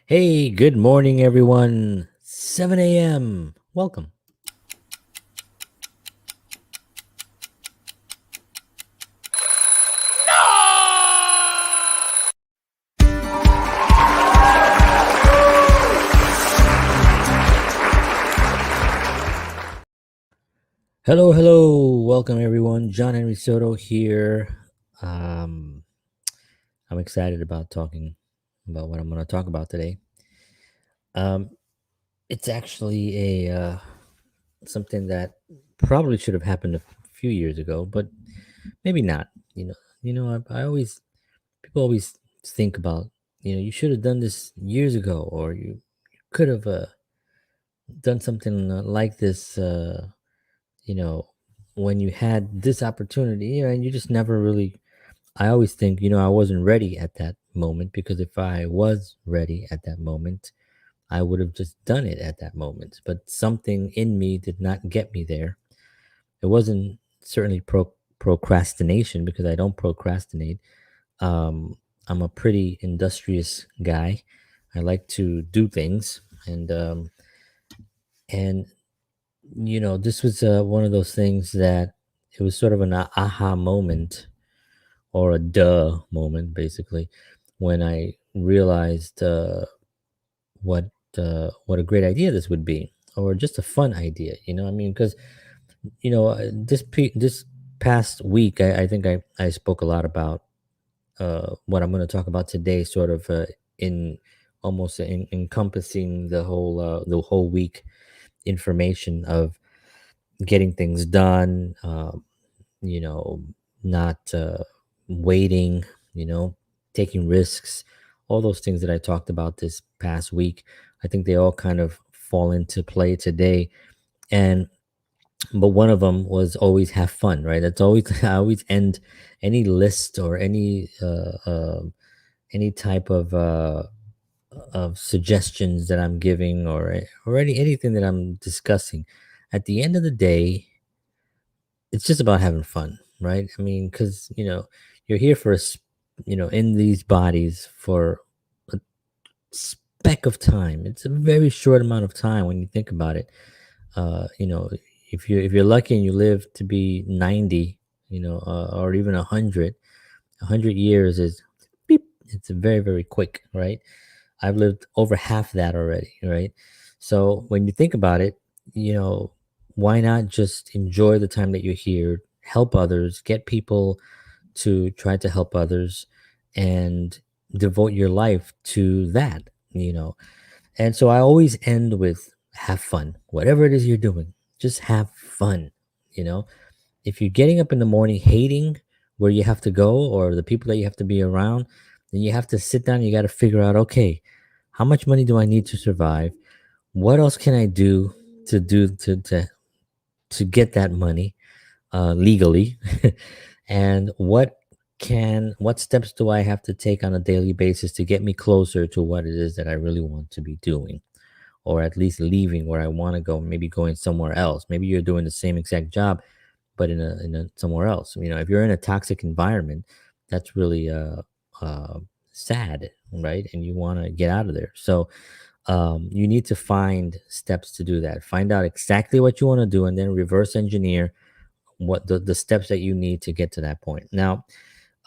Hey, good morning, everyone. 7 a.m. Welcome. Hello, hello. Welcome, everyone. John Henry Soto here. Um, I'm excited about talking about what I'm going to talk about today. Um, it's actually a something that probably should have happened a few years ago, but maybe not. I always people always think about you should have done this years ago, or you could have done something like this. You know, when you had this opportunity, and you just never really. I always think, I wasn't ready at that moment, because if I was ready at that moment, I would have just done it at that moment. But something in me did not get me there. It wasn't certainly procrastination, because I don't procrastinate. Um, I'm a pretty industrious guy. I like to do things, and this was one of those things that it was sort of an aha moment, or a duh moment, basically, when I realized what a great idea this would be, or just a fun idea. I mean, because this past week, I think I spoke a lot about what I'm going to talk about today, sort of in almost encompassing the whole week information of getting things done, you know, not waiting, you know, taking risks, all those things that I talked about this past week. I think they all kind of fall into play today. And but one of them was always have fun, right? That's always I always end any list, or any type of suggestions that I'm giving, or anything that I'm discussing. At the end of the day, it's just about having fun, right? I mean, because you're here for in these bodies for a speck of time. It's a very short amount of time when you think about it. uh you know if you're lucky and you live to be 90, or even 100 years is beep. It's very, very quick, right? I've lived over half that already, right? So when you think about it, you know, why not just enjoy the time that you're here, help others, get people to try to help others, and devote your life to that, you know? And so I always end with have fun. Whatever it is you're doing, just have fun, you know? If you're getting up in the morning hating where you have to go, or the people that you have to be around, then you have to sit down. You got to figure out, okay, how much money do I need to survive? What else can I do to get that money legally? And what steps do I have to take on a daily basis to get me closer to what it is that I really want to be doing, or at least leaving where I want to go, maybe going somewhere else. Maybe you're doing the same exact job, but in a somewhere else. If you're in a toxic environment, that's really uh sad, right? And you want to get out of there. So you need to find steps to do that. Find out exactly what you want to do, and then reverse engineer what the steps that you need to get to that point. Now,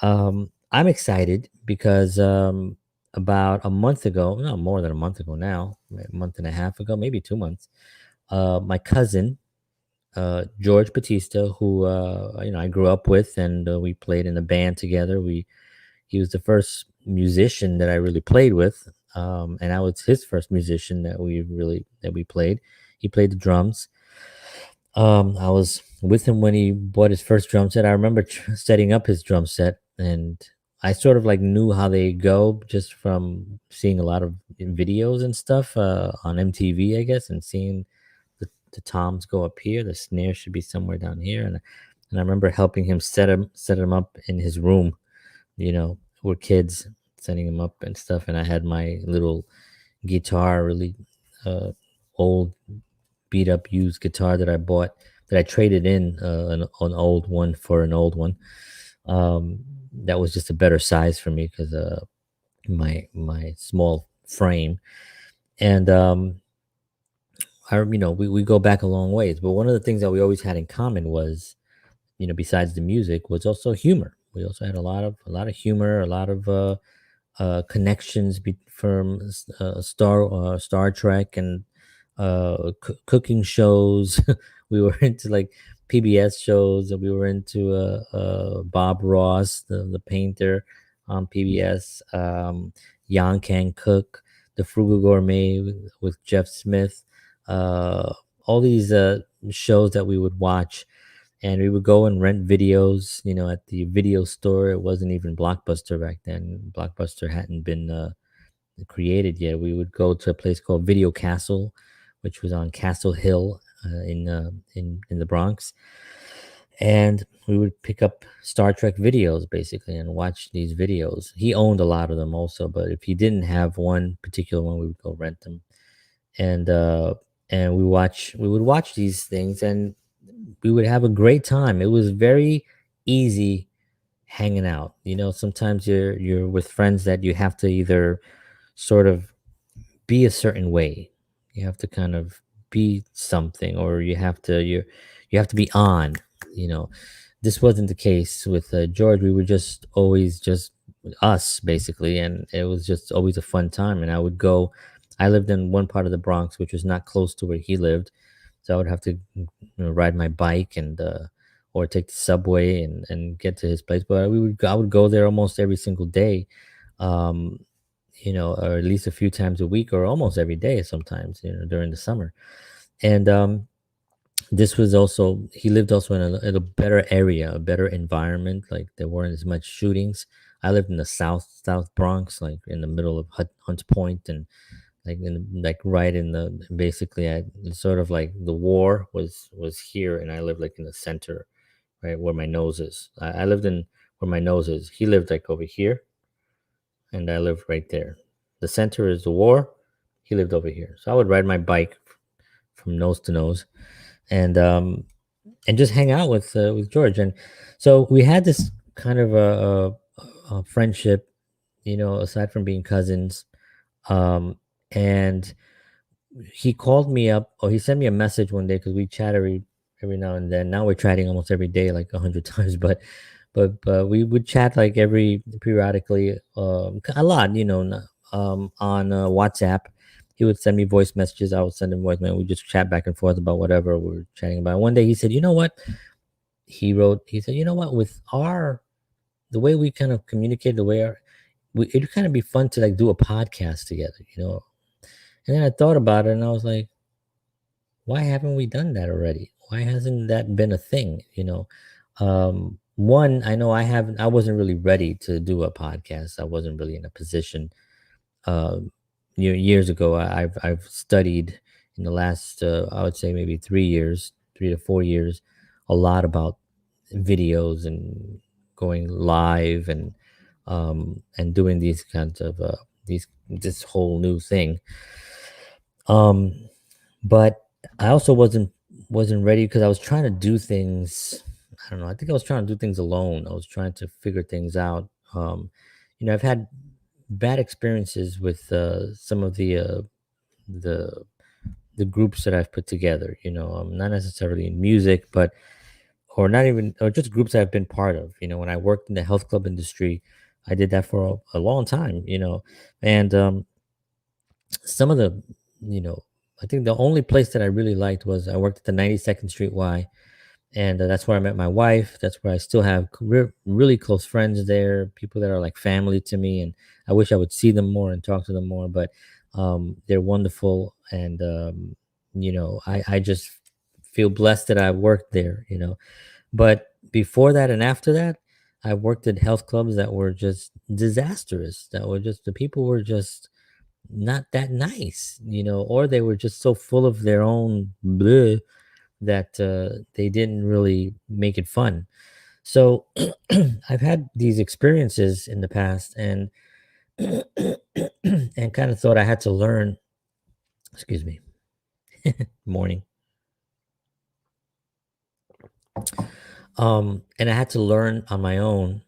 I'm excited because about a month ago, no, more than a month ago now, a month and a half ago, maybe 2 months, my cousin, George Batista, who I grew up with, and we played in a band together. He was the first musician that I really played with, and I was his first musician that we played. He played the drums. I was with him when he bought his first drum set. I remember setting up his drum set, and I sort of like knew how they go just from seeing a lot of videos and stuff on MTV, I guess, and seeing the toms go up here. The snare should be somewhere down here, and I remember helping him set him up in his room. We're kids, setting him up and stuff, and I had my little guitar, really uh, old, beat up, used guitar that I bought, that I traded in an old one for an old one. That was just a better size for me, because my small frame. And we go back a long ways. But one of the things that we always had in common was, besides the music, was also humor. We also had a lot of humor, a lot of connections from Star Trek and cooking shows. We were into like PBS shows, and we were into Bob Ross, the painter on PBS. Yan Can Cook, The Frugal Gourmet with Jeff Smith. All these shows that we would watch, and we would go and rent videos, at the video store. It wasn't even Blockbuster back then. Blockbuster hadn't been created yet. We would go to a place called Video Castle, which was on Castle Hill in the Bronx, and we would pick up Star Trek videos basically and watch these videos. He owned a lot of them also, but if he didn't have one particular one, we would go rent them. And we would watch these things, and we would have a great time. It was very easy hanging out. Sometimes you're with friends that you have to either sort of be a certain way. You have to kind of be something, or you have to be on. You know, this wasn't the case with George. We were just always just us basically, and it was just always a fun time. And I would go. I lived in one part of the Bronx, which was not close to where he lived, so I would have to ride my bike and or take the subway and get to his place. But I would go there almost every single day, um, or at least a few times a week, or almost every day sometimes, during the summer. And this was also he lived also in a better area, a better environment. Like there weren't as much shootings. I lived in the South Bronx, like in the middle of Hunts Point, and like right in the basically I sort of like the war was here, and I lived like in the center, right where my nose is. I lived in where my nose is. He lived like over here, and I lived right there. The center is the war. He lived over here, so I would ride my bike from nose to nose, and just hang out with George. And so we had this kind of a friendship, aside from being cousins. And he called me up, or he sent me a message one day, because we chat every now and then. Now we're chatting almost every day, like 100 times. But we would chat like every periodically, a lot, on WhatsApp. He would send me voice messages. I would send him voice mail. We just chat back and forth about whatever we were chatting about. One day he said, "You know what?" He wrote. He said, "You know what? With the way we kind of communicate, it'd kind of be fun to like do a podcast together." And then I thought about it, and I was like, why haven't we done that already? Why hasn't that been a thing? One, I know I wasn't really ready to do a podcast. I wasn't really in a position. Um, Years ago, I've studied in the last, I would say maybe 3 years, 3 to 4 years, a lot about videos and going live and doing these kinds of this whole new thing. Um, but I also wasn't ready, because I was trying to do things. I don't know. I think I was trying to do things alone. I was trying to figure things out. I've had bad experiences with some of the the groups that I've put together. Not necessarily in music, but or not even or just groups I've been part of. When I worked in the health club industry, I did that for a long time. And some of the you know I think the only place that I really liked was I worked at the 92nd Street Y, and that's where I met my wife. That's where I still have really close friends there, people that are like family to me, and I wish I would see them more and talk to them more. But they're wonderful, and I just feel blessed that I worked there. But before that and after that, I worked at health clubs that were just disastrous. That were just the people were just not that nice, or they were just so full of their own bleh that they didn't really make it fun. So I've had these experiences in the past, and and kind of thought I had to learn. Excuse me, morning. And I had to learn on my own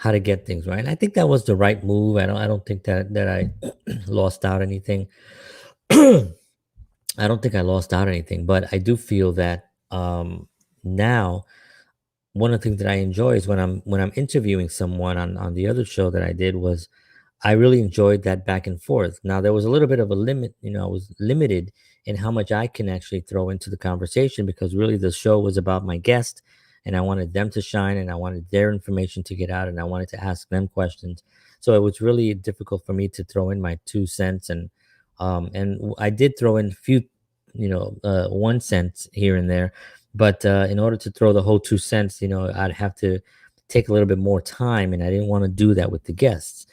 how to get things right. And I think that was the right move. I don't think that I lost out anything. I don't think I lost out anything, but I do feel that now one of the things that I enjoy is when I'm interviewing someone on the other show that I did was I really enjoyed that back and forth. Now there was a little bit of a limit, I was limited in how much I can actually throw into the conversation because really the show was about my guest and I wanted them to shine and I wanted their information to get out and I wanted to ask them questions. So it was really difficult for me to throw in my 2 cents and I did throw in a few, 1 cent here and there, but in order to throw the whole 2 cents, I'd have to take a little bit more time and I didn't want to do that with the guests.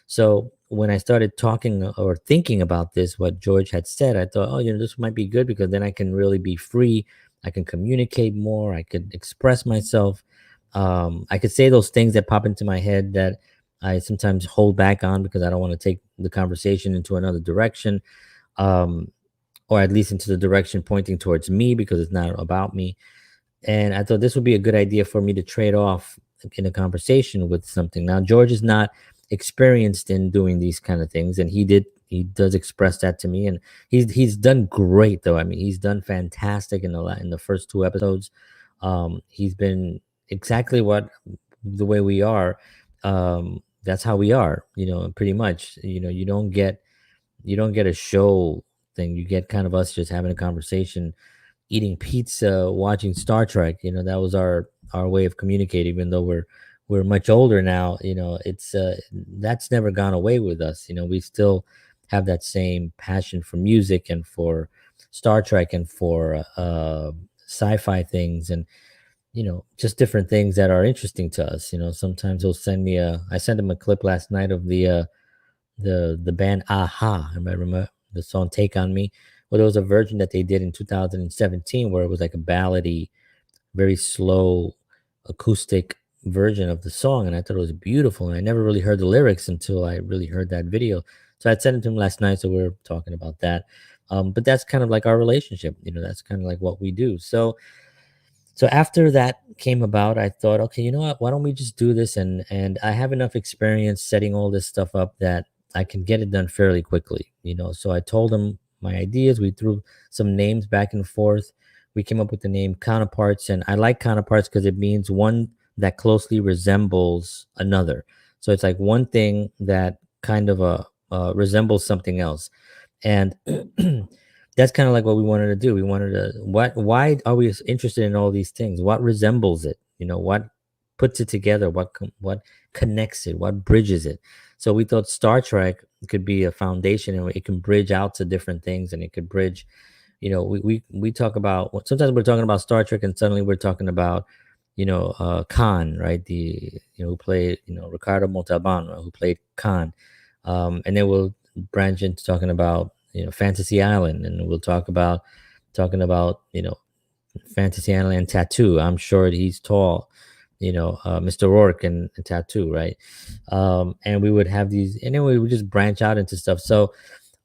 So when I started talking or thinking about this, what George had said, I thought, oh, this might be good because then I can really be free. I can communicate more. I could express myself. I could say those things that pop into my head that I sometimes hold back on because I don't want to take the conversation into another direction, um, or at least into the direction pointing towards me because it's not about me. And I thought this would be a good idea for me to trade off in a conversation with something. Now, George is not experienced in doing these kind of things, and he does express that to me, and he's done great though. I mean, he's done fantastic in the first 2 episodes. He's been exactly what the way we are. That's how we are, pretty much. You don't get a show thing. You get kind of us just having a conversation, eating pizza, watching Star Trek. That was our way of communicating. Even though we're much older now, it's that's never gone away with us. We still have that same passion for music and for Star Trek and for sci-fi things and just different things that are interesting to us. Sometimes he'll send me a. I sent him a clip last night of the band Aha. I remember the song "Take on Me." Well, there was a version that they did in 2017 where it was like a ballady, very slow acoustic version of the song, and I thought it was beautiful. And I never really heard the lyrics until I really heard that video. So I sent it to him last night, so we are talking about that. But that's kind of like our relationship. That's kind of like what we do. So after that came about, I thought, okay, you know what? Why don't we just do this? And I have enough experience setting all this stuff up that I can get it done fairly quickly. So I told him my ideas. We threw some names back and forth. We came up with the name Counterparts, and I like Counterparts because it means one that closely resembles another. So it's like one thing that kind of resembles something else, and that's kind of like what we wanted to do. We wanted to why are we interested in all these things? What resembles it? What puts it together? What connects it? What bridges it? So we thought Star Trek could be a foundation, and it can bridge out to different things, and it could bridge. We talk about sometimes we're talking about Star Trek, and suddenly we're talking about Khan, right? Who played Ricardo Montalban, who played Khan, and then we'll branch into talking about Fantasy Island, and we'll talking about Fantasy Island and Tattoo. I'm sure he's tall, Mr. Rourke and Tattoo, right? And we would have these, and then we would just branch out into stuff. So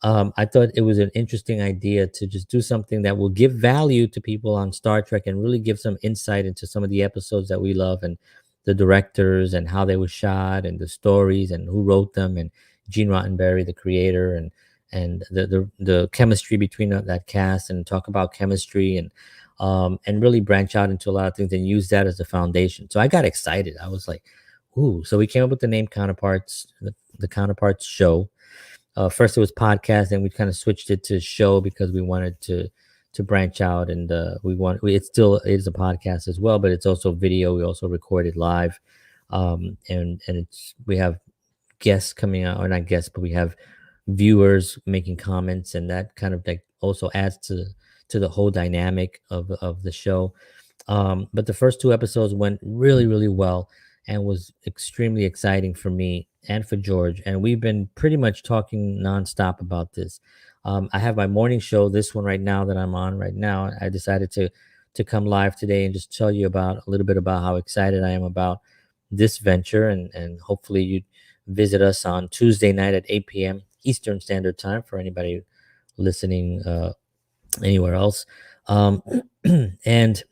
I thought it was an interesting idea to just do something that will give value to people on Star Trek and really give some insight into some of the episodes that we love and the directors and how they were shot and the stories and who wrote them and Gene Roddenberry, the creator, and the chemistry between that cast and talk about chemistry and really branch out into a lot of things and use that as a foundation. So I got excited. I was like, ooh. So we came up with the name Counterparts, the Counterparts Show. First it was podcast, and we kind of switched it to show because we wanted to branch out, and it still is a podcast as well, but it's also video. We also record it live, and we have guests coming out, or not guests, but we have viewers making comments, and that kind of like also adds to the whole dynamic of the show. But the first 2 episodes went really, really well and was extremely exciting for me and for George. And we've been pretty much talking nonstop about this. I have my morning show, this one right now that I'm on right now. I decided to come live today and just tell you about a little bit about how excited I am about this venture. And hopefully you visit us on Tuesday night at 8 p.m. Eastern Standard Time for anybody listening anywhere else. And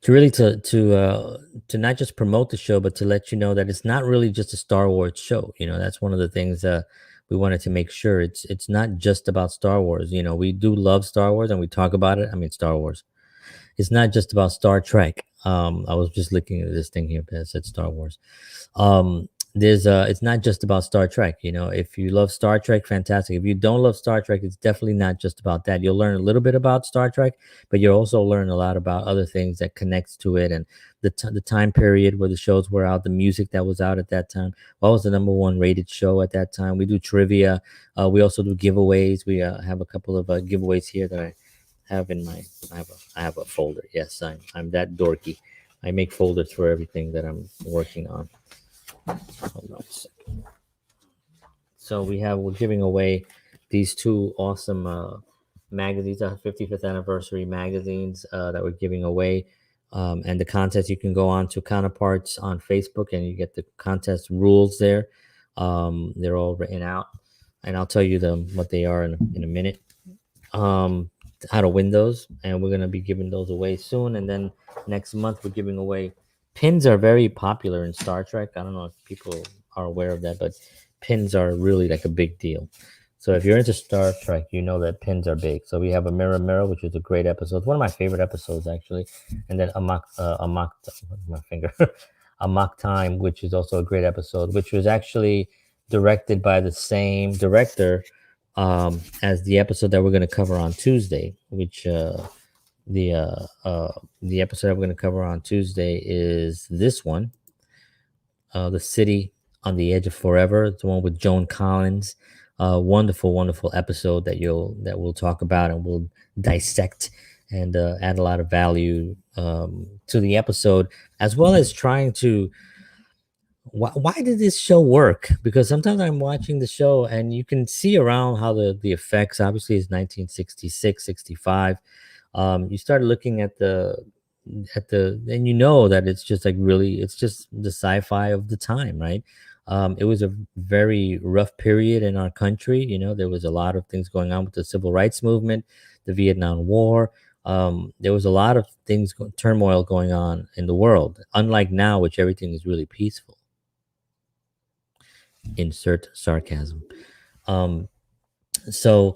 to really to not just promote the show, but to let you know that it's not really just a Star Wars show. That's one of the things we wanted to make sure it's not just about Star Wars. We do love Star Wars and we talk about it. I mean, Star Wars. It's not just about Star Trek. I was just looking at this thing here that said Star Wars. There's It's not just about Star Trek. If you love Star Trek, fantastic. If you don't love Star Trek, it's definitely not just about that. You'll learn a little bit about Star Trek, but you'll also learn a lot about other things that connects to it, and the time period where the shows were out, the music that was out at that time. What was the number one rated show at that time? We do trivia. We also do giveaways. We have a couple of giveaways here that I have in my I have a folder. Yes, I'm that dorky. I make folders for everything that I'm working on. Hold on a second. So we're giving away these two awesome magazines, 55th anniversary magazines that we're giving away. And the contest, you can go on to Counterparts on Facebook and you get the contest rules there. They're all written out, and I'll tell you what they are in a minute. How to win those, and we're going to be giving those away soon. And then next month we're giving away pins. Are very popular in Star Trek. I don't know if people are aware of that, but pins are really like a big deal. So if you're into Star Trek, you know that pins are big. So we have a Mirror Mirror, which is a great episode. It's one of my favorite episodes, actually. And then my finger, Amok Time, which is also a great episode, which was actually directed by the same director as the episode that we're going to cover on Tuesday, which the episode that we're going to cover on Tuesday is this one, The City on the Edge of Forever. It's the one with Joan Collins. Wonderful, wonderful episode that we'll talk about and we'll dissect and add a lot of value to the episode, as well as trying to why did this show work? Because sometimes I'm watching the show and you can see around how the effects, obviously is 1966, 65. You start looking at and you know that it's just like really, it's just the sci-fi of the time, right? It was a very rough period in our country. There was a lot of things going on with the civil rights movement, the Vietnam War. There was a lot of things, turmoil going on in the world, unlike now, which everything is really peaceful. Insert sarcasm. So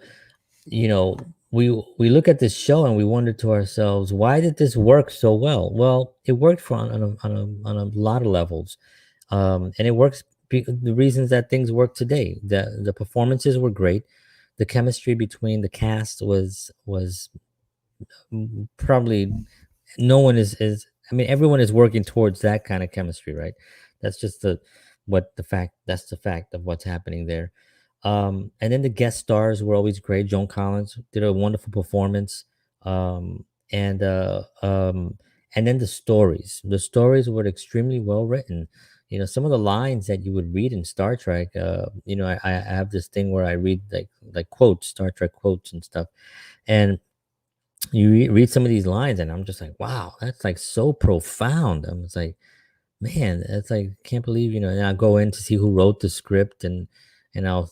we look at this show and we wonder to ourselves, why did this work so well? Well, it worked on a lot of levels, and it works. The reasons that things work today, the performances were great, the chemistry between the cast was probably, no one is I mean, everyone is working towards that kind of chemistry, right? That's just that's the fact of what's happening there. And then the guest stars were always great. Joan Collins did a wonderful performance. And then the stories were extremely well written. Some of the lines that you would read in Star Trek, I have this thing where I read like quotes, Star Trek quotes and stuff. And you read some of these lines and I'm just like, wow, that's like so profound. I'm just like, man, it's like, can't believe, and I'll go in to see who wrote the script, and I'll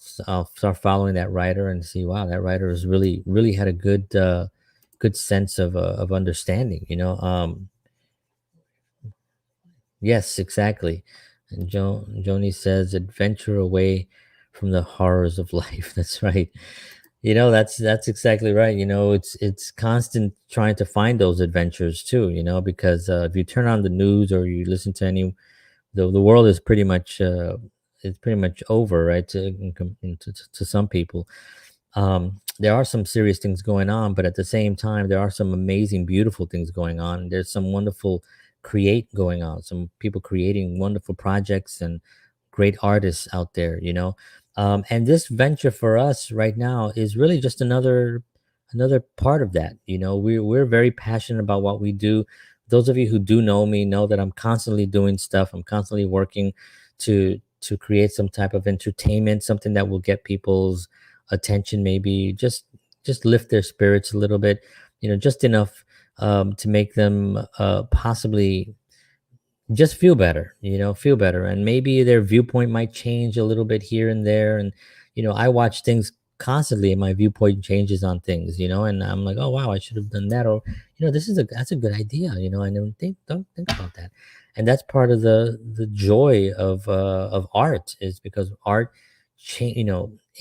start following that writer and see, wow, that writer has really had a good sense of understanding. Yes, exactly. And Joni says, adventure away from the horrors of life. That's right. That's exactly right. It's constant trying to find those adventures too, because if you turn on the news or you listen to the world is pretty much it's pretty much over, right? To some people, there are some serious things going on, but at the same time, there are some amazing, beautiful things going on. There's some wonderful create going on. Some people creating wonderful projects and great artists out there. And this venture for us right now is really just another part of that. We're very passionate about what we do. Those of you who do know me know that I'm constantly doing stuff. I'm constantly working to create some type of entertainment, something that will get people's attention, maybe just lift their spirits a little bit, just enough to make them possibly just feel better, and maybe their viewpoint might change a little bit here and there. And I watch things constantly, and my viewpoint changes on things, and I'm like, oh wow, I should have done that, or that's a good idea, I don't think about that. And that's part of the joy of art, is because art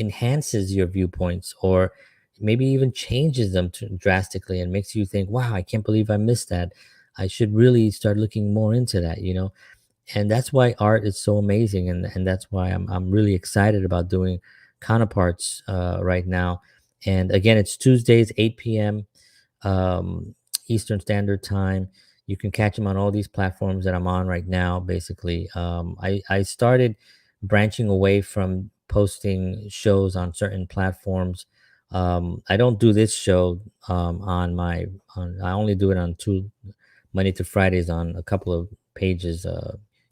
enhances your viewpoints, or maybe even changes them drastically, and makes you think, wow, I can't believe I missed that. I should really start looking more into that, and that's why art is so amazing, and that's why I'm really excited about doing Counterparts right now. And again, it's Tuesdays, 8 p.m. um, Eastern Standard Time. You can catch them on all these platforms that I'm on right now. Basically, I started branching away from posting shows on certain platforms. I don't do this show I only do it on two Monday to Fridays on a couple of pages,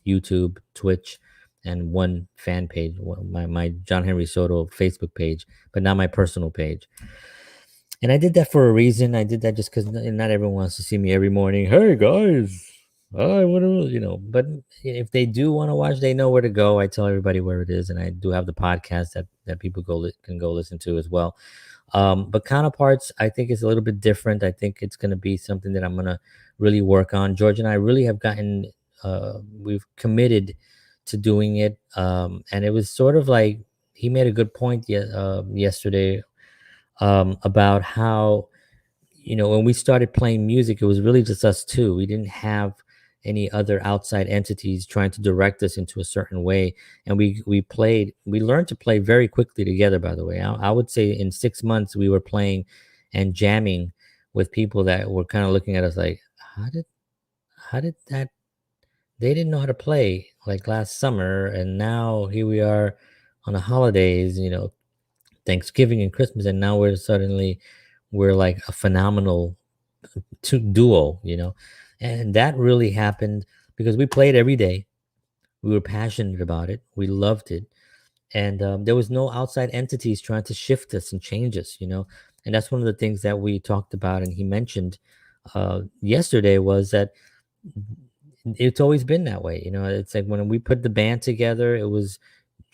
YouTube, Twitch, and one fan page, my John Henry Soto Facebook page, but not my personal page. And I did that for a reason. I did that just because not everyone wants to see me every morning. Hey guys, I want to, But if they do want to watch, they know where to go. I tell everybody where it is, and I do have the podcast that people can go listen to as well. But Counterparts, I think, is a little bit different. I think it's going to be something that I'm going to really work on. George and I really have we've committed to doing it. And it was sort of like he made a good point yesterday, about how, when we started playing music, it was really just us two. We didn't have any other outside entities trying to direct us into a certain way. And we learned to play very quickly together, by the way. I would say in 6 months we were playing and jamming with people that were kind of looking at us like, how did that, they didn't know how to play like last summer, and now here we are on the holidays, Thanksgiving and Christmas, and now we're like a phenomenal duo, and that really happened because we played every day. We were passionate about it. We loved it, and there was no outside entities trying to shift us and change us, And that's one of the things that we talked about, and he mentioned yesterday, was that it's always been that way. It's like when we put the band together, it was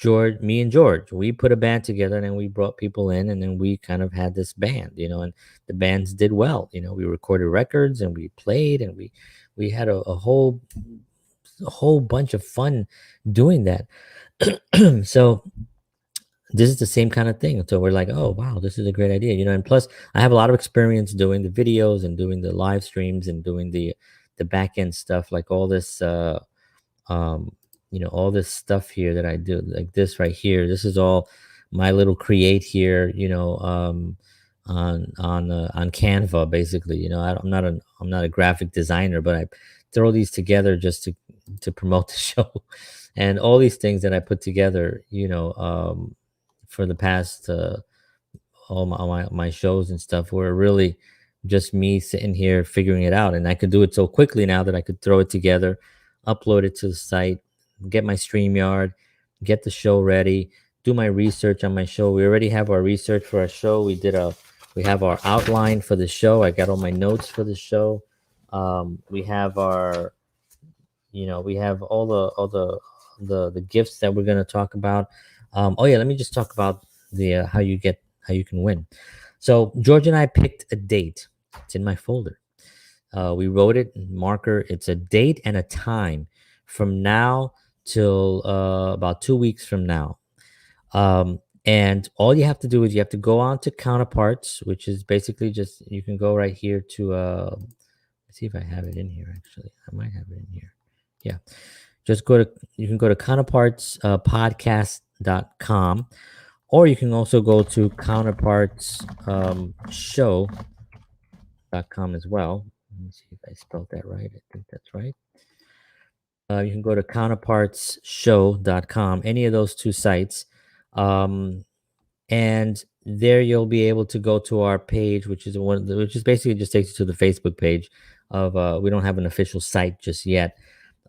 me and George. We put a band together, and then we brought people in, and then we kind of had this band, and the bands did well. We recorded records, and we played, and we had a whole bunch of fun doing that. So this is the same kind of thing. So we're like, oh wow, this is a great idea, And plus, I have a lot of experience doing the videos and doing the live streams and doing the back end stuff, like all this. Um, all this stuff here that I do, like this right here. This is all my little create here, on Canva, basically. I'm not a graphic designer, but I throw these together just to promote the show, and all these things that I put together, for the past all my shows and stuff were really just me sitting here figuring it out. And I could do it so quickly now that I could throw it together, upload it to the site, get my StreamYard, get the show ready, do my research on my show. We already have our research for our show. We have our outline for the show. I got all my notes for the show. We have we have all the gifts that we're going to talk about. Oh yeah, let me just talk about the how you can win. So George and I picked a date. It's in my folder. We wrote it in marker. It's a date and a time from now till about 2 weeks from now. And all you have to do is you have to go on to Counterparts, which is basically just, you can go right here to let's see if I have it in here. Actually, I might have it in here. Yeah, you can go to counterparts podcast.com, or you can also go to counterparts show.com as well. Let me see if I spelled that right. I think that's right. You can go to counterpartsshow.com, any of those two sites. And there you'll be able to go to our page, which is which is basically just takes you to the Facebook page of, we don't have an official site just yet,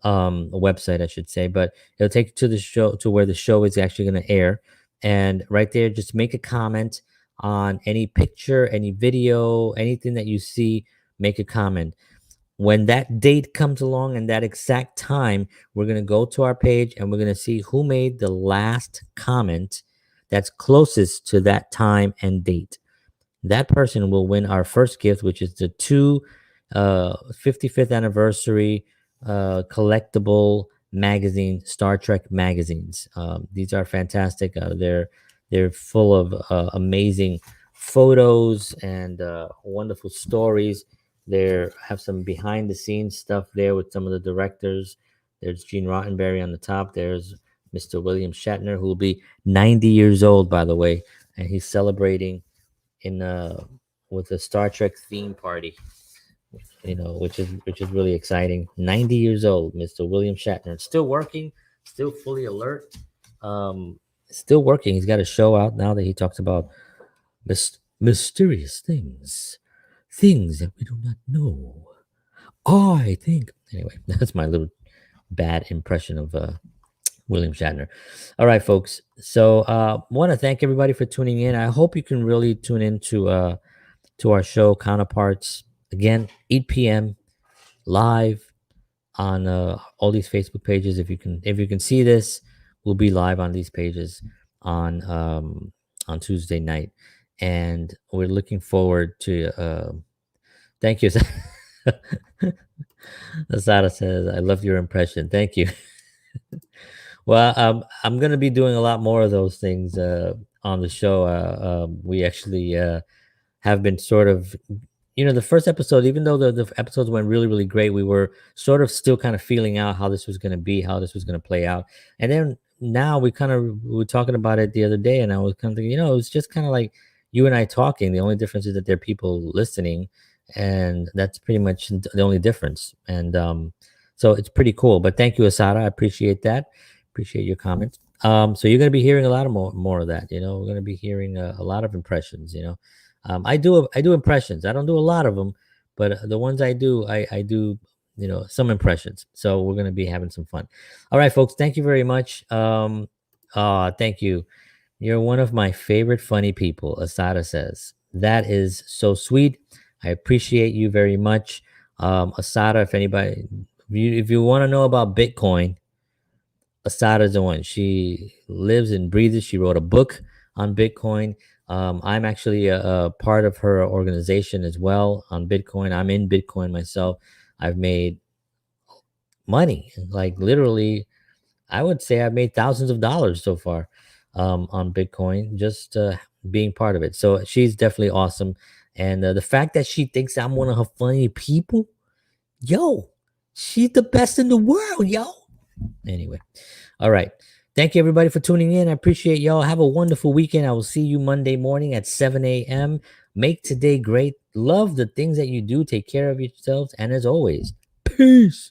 a website, I should say, but it'll take you to the show, to where the show is actually going to air. And right there, just make a comment on any picture, any video, anything that you see, make a comment. When that date comes along and that exact time, we're going to go to our page and we're going to see who made the last comment that's closest to that time and date. That person will win our first gift, which is the two 55th anniversary collectible magazine, Star Trek magazines. These are fantastic. They're full of amazing photos and wonderful stories. They have some behind the scenes stuff there with some of the directors. There's Gene Roddenberry on the top. There's Mr. William Shatner, who will be 90 years old, by the way, and he's celebrating in with a Star Trek theme party, which is really exciting. 90 years old, Mr. William Shatner, still working, still fully alert, still working. He's got a show out now that he talks about mysterious things that we do not know. I think anyway. That's my little bad impression of William Shatner. All right, folks. So want to thank everybody for tuning in. I hope you can really tune in to our show Counterparts again, 8 p.m. live on all these Facebook pages. If you can see this, we'll be live on these pages on Tuesday night, and we're looking forward to. Thank you. Asada says, "I love your impression. Thank you." Well, I'm gonna be doing a lot more of those things on the show. We actually have been sort of, the first episode, even though the episodes went really, really great, we were sort of still kind of feeling out how this was going to be, how this was going to play out. And then now we were talking about it the other day, and I was kind of thinking, it's just kind of like you and I talking. The only difference is that there are people listening, and that's pretty much the only difference. And so it's pretty cool. But thank you, Asada. I appreciate that. Appreciate your comments. So you're going to be hearing a lot of more of that. We're going to be hearing a lot of impressions. I do impressions. I don't do a lot of them, but the ones I do, I do, some impressions. So we're gonna be having some fun. All right, folks. Thank you very much. Thank you. You're one of my favorite funny people, Asada says. That is so sweet. I appreciate you very much, Asada. If you want to know about Bitcoin, Asada's the one. She lives and breathes. She wrote a book on Bitcoin. I'm actually a part of her organization as well on Bitcoin. I'm in Bitcoin myself. I've made money, like literally, I would say I've made thousands of dollars so far on Bitcoin, just being part of it. So she's definitely awesome. And the fact that she thinks I'm one of her funny people, yo, she's the best in the world, yo. Anyway, all right. Thank you, everybody, for tuning in. I appreciate y'all. Have a wonderful weekend. I will see you Monday morning at 7 a.m. Make today great. Love the things that you do. Take care of yourselves. And as always, peace.